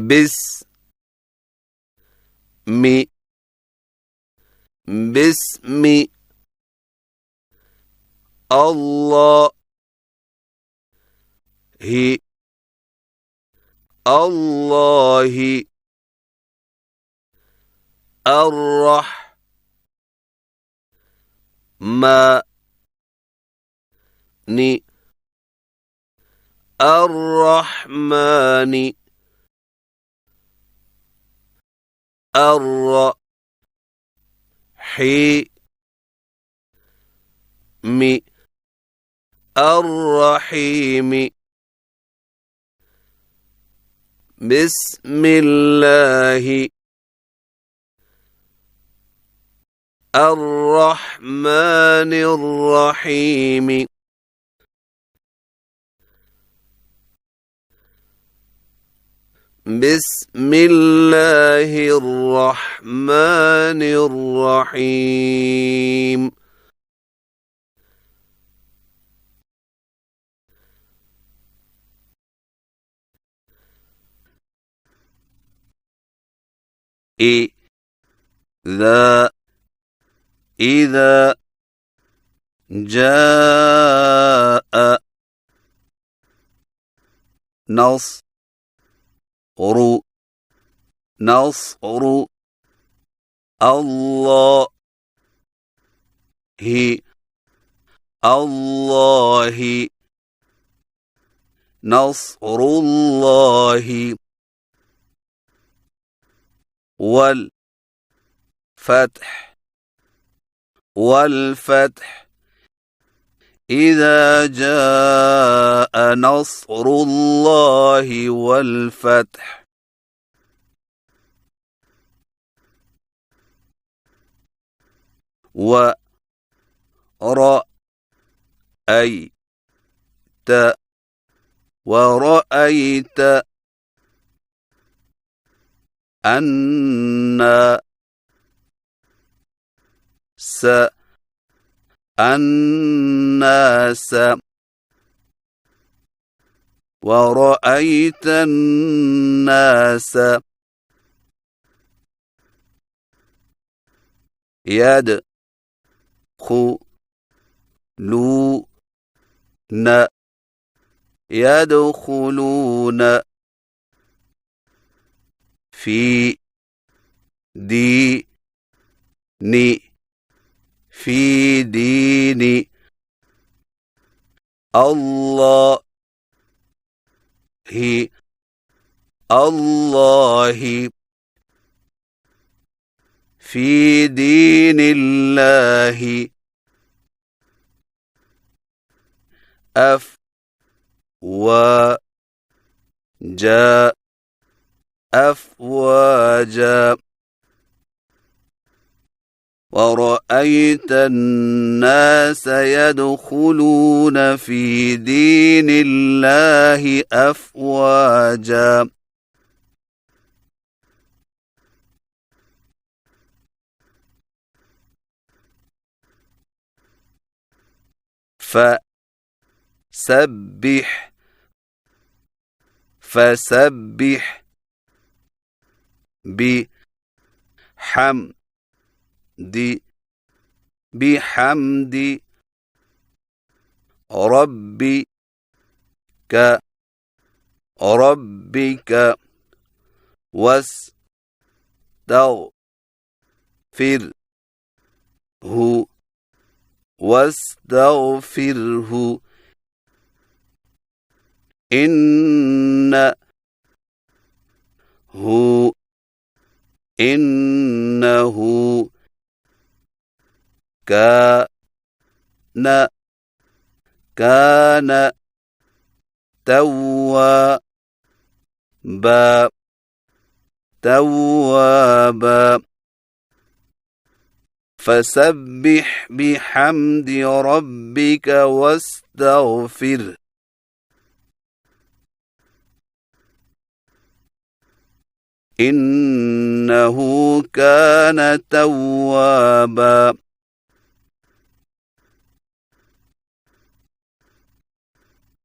بسم بسم الله الله الرحمن الرحيم بسم الله الرحمن الرحيم بسم الله الرحمن الرحيم إذا جاء نصر الله نصر الله والفتح إذا جاء نصر الله والفتح ورأيت الناس ورأيت الناس يدخلون في دين الله في دين الله أفواجا ورأيت الناس يدخلون في دين الله أفواجا فسبح بحمد ربك واستغفره إنه كان توابا فسبح بحمد ربك واستغفره إنه كان توابا